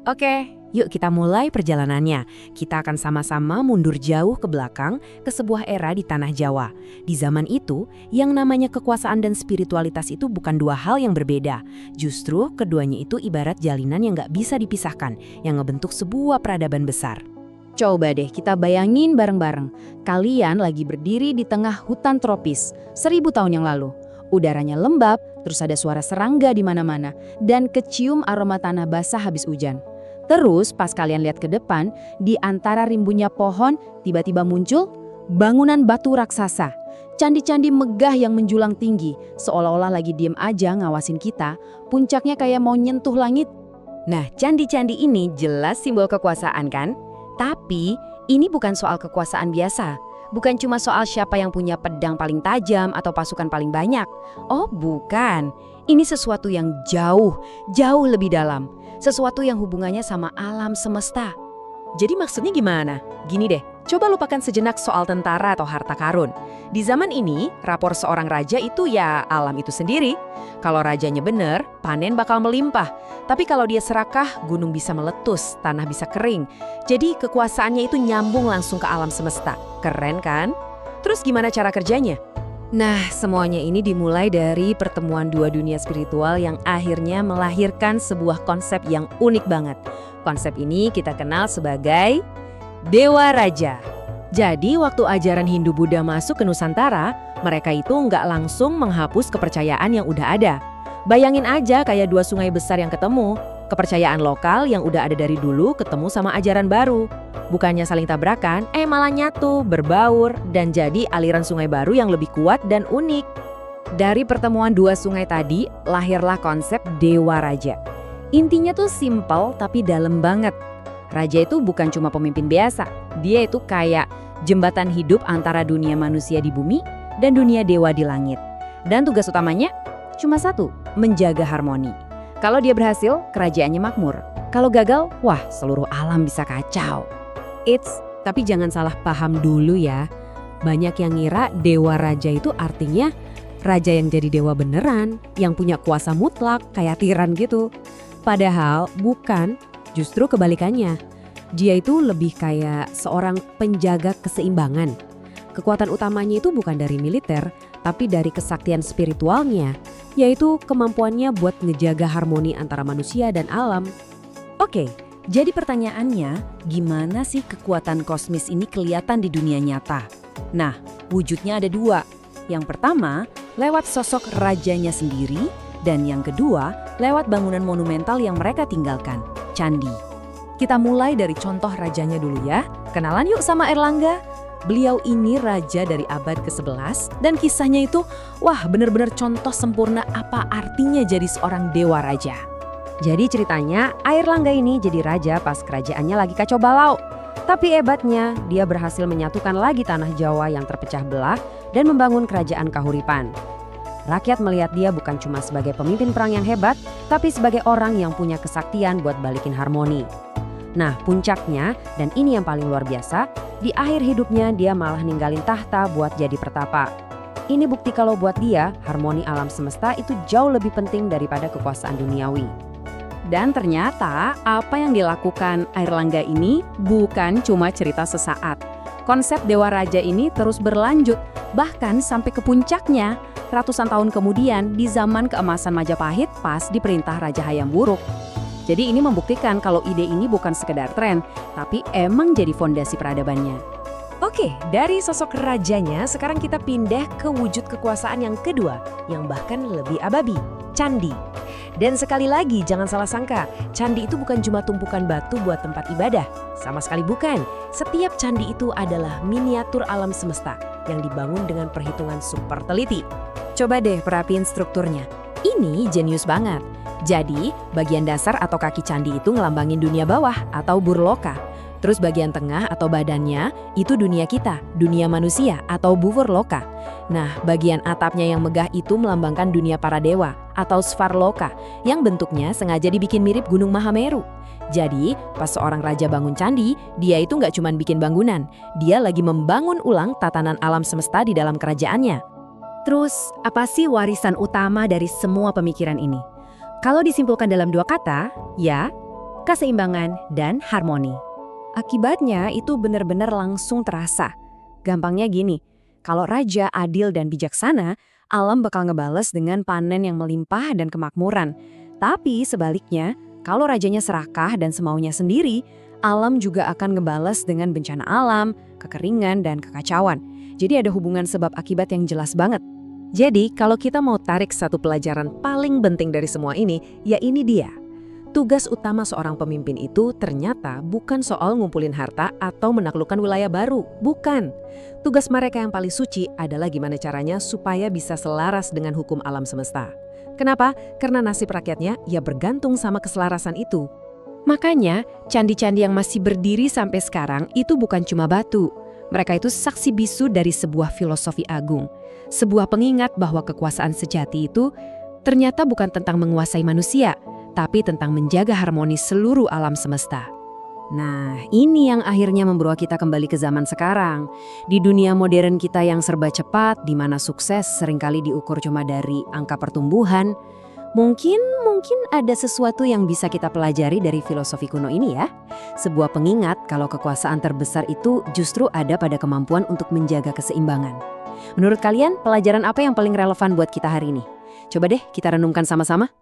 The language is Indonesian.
Oke, yuk kita mulai perjalanannya. Kita akan sama-sama mundur jauh ke belakang ke sebuah era di tanah Jawa. Di zaman itu, yang namanya kekuasaan dan spiritualitas itu bukan dua hal yang berbeda. Justru keduanya itu ibarat jalinan yang nggak bisa dipisahkan, yang ngebentuk sebuah peradaban besar. Coba deh kita bayangin bareng-bareng. Kalian lagi berdiri di tengah hutan tropis 1000 tahun yang lalu. Udaranya lembab, terus ada suara serangga di mana-mana, dan kecium aroma tanah basah habis hujan. Terus pas kalian lihat ke depan, di antara rimbunnya pohon, tiba-tiba muncul bangunan batu raksasa. Candi-candi megah yang menjulang tinggi, seolah-olah lagi diem aja ngawasin kita, puncaknya kayak mau nyentuh langit. Nah, candi-candi ini jelas simbol kekuasaan kan? Tapi ini bukan soal kekuasaan biasa. Bukan cuma soal siapa yang punya pedang paling tajam atau pasukan paling banyak. Oh, bukan. Ini sesuatu yang jauh lebih dalam. Sesuatu yang hubungannya sama alam semesta. Jadi maksudnya gimana? Gini deh, coba lupakan sejenak soal tentara atau harta karun. Di zaman ini, rapor seorang raja itu ya alam itu sendiri. Kalau rajanya bener, panen bakal melimpah. Tapi kalau dia serakah, gunung bisa meletus, tanah bisa kering. Jadi kekuasaannya itu nyambung langsung ke alam semesta. Keren kan? Terus gimana cara kerjanya? Nah, semuanya ini dimulai dari pertemuan dua dunia spiritual yang akhirnya melahirkan sebuah konsep yang unik banget. Konsep ini kita kenal sebagai Dewa Raja. Jadi waktu ajaran Hindu-Buddha masuk ke Nusantara, mereka itu nggak langsung menghapus kepercayaan yang udah ada. Bayangin aja kayak dua sungai besar yang ketemu. Kepercayaan lokal yang udah ada dari dulu ketemu sama ajaran baru. Bukannya saling tabrakan, malah nyatu, berbaur, dan jadi aliran sungai baru yang lebih kuat dan unik. Dari pertemuan dua sungai tadi, lahirlah konsep Dewa Raja. Intinya tuh simpel tapi dalam banget. Raja itu bukan cuma pemimpin biasa, dia itu kayak jembatan hidup antara dunia manusia di bumi dan dunia dewa di langit. Dan tugas utamanya cuma satu, menjaga harmoni. Kalau dia berhasil, kerajaannya makmur. Kalau gagal, wah seluruh alam bisa kacau. Tapi jangan salah paham dulu ya. Banyak yang ngira Dewa Raja itu artinya raja yang jadi dewa beneran, yang punya kuasa mutlak, kayak tiran gitu. Padahal bukan, justru kebalikannya. Dia itu lebih kayak seorang penjaga keseimbangan. Kekuatan utamanya itu bukan dari militer, tapi dari kesaktian spiritualnya, yaitu kemampuannya buat ngejaga harmoni antara manusia dan alam. Oke, jadi pertanyaannya, gimana sih kekuatan kosmis ini kelihatan di dunia nyata? Nah, wujudnya ada dua. Yang pertama, lewat sosok rajanya sendiri, dan yang kedua, lewat bangunan monumental yang mereka tinggalkan, candi. Kita mulai dari contoh rajanya dulu ya. Kenalan yuk sama Erlangga. Beliau ini raja dari abad ke-11 dan kisahnya itu, wah bener-bener contoh sempurna apa artinya jadi seorang dewa raja. Jadi ceritanya, Airlangga ini jadi raja pas kerajaannya lagi kacau balau. Tapi hebatnya, dia berhasil menyatukan lagi tanah Jawa yang terpecah belah dan membangun kerajaan Kahuripan. Rakyat melihat dia bukan cuma sebagai pemimpin perang yang hebat, tapi sebagai orang yang punya kesaktian buat balikin harmoni. Nah, puncaknya, dan ini yang paling luar biasa, di akhir hidupnya dia malah ninggalin tahta buat jadi pertapa. Ini bukti kalau buat dia, harmoni alam semesta itu jauh lebih penting daripada kekuasaan duniawi. Dan ternyata apa yang dilakukan Airlangga ini bukan cuma cerita sesaat. Konsep Dewa Raja ini terus berlanjut, bahkan sampai ke puncaknya ratusan tahun kemudian di zaman keemasan Majapahit pas di perintah Raja Hayam Wuruk. Jadi ini membuktikan kalau ide ini bukan sekedar tren, tapi emang jadi fondasi peradabannya. Oke, dari sosok rajanya, sekarang kita pindah ke wujud kekuasaan yang kedua, yang bahkan lebih ababi, candi. Dan sekali lagi, jangan salah sangka, candi itu bukan cuma tumpukan batu buat tempat ibadah. Sama sekali bukan. Setiap candi itu adalah miniatur alam semesta yang dibangun dengan perhitungan super teliti. Coba deh perhatiin strukturnya. Ini jenius banget. Jadi, bagian dasar atau kaki candi itu ngelambangin dunia bawah atau burloka. Terus bagian tengah atau badannya itu dunia kita, dunia manusia atau bufurloka. Nah, bagian atapnya yang megah itu melambangkan dunia para dewa atau Svarloka yang bentuknya sengaja dibikin mirip Gunung Mahameru. Jadi, pas seorang raja bangun candi, dia itu nggak cuma bikin bangunan, dia lagi membangun ulang tatanan alam semesta di dalam kerajaannya. Terus, apa sih warisan utama dari semua pemikiran ini? Kalau disimpulkan dalam dua kata, ya, keseimbangan, dan harmoni. Akibatnya itu benar-benar langsung terasa. Gampangnya gini, kalau raja adil dan bijaksana, alam bakal ngebales dengan panen yang melimpah dan kemakmuran. Tapi sebaliknya, kalau rajanya serakah dan semaunya sendiri, alam juga akan ngebales dengan bencana alam, kekeringan, dan kekacauan. Jadi ada hubungan sebab akibat yang jelas banget. Jadi, kalau kita mau tarik satu pelajaran paling penting dari semua ini, ya ini dia. Tugas utama seorang pemimpin itu ternyata bukan soal ngumpulin harta atau menaklukkan wilayah baru. Bukan. Tugas mereka yang paling suci adalah gimana caranya supaya bisa selaras dengan hukum alam semesta. Kenapa? Karena nasib rakyatnya ya bergantung sama keselarasan itu. Makanya, candi-candi yang masih berdiri sampai sekarang itu bukan cuma batu. Mereka itu saksi bisu dari sebuah filosofi agung. Sebuah pengingat bahwa kekuasaan sejati itu ternyata bukan tentang menguasai manusia, tapi tentang menjaga harmoni seluruh alam semesta. Nah, ini yang akhirnya membawa kita kembali ke zaman sekarang. Di dunia modern kita yang serba cepat, di mana sukses seringkali diukur cuma dari angka pertumbuhan, mungkin ada sesuatu yang bisa kita pelajari dari filosofi kuno ini ya. Sebuah pengingat kalau kekuasaan terbesar itu justru ada pada kemampuan untuk menjaga keseimbangan. Menurut kalian, pelajaran apa yang paling relevan buat kita hari ini? Coba deh kita renungkan sama-sama.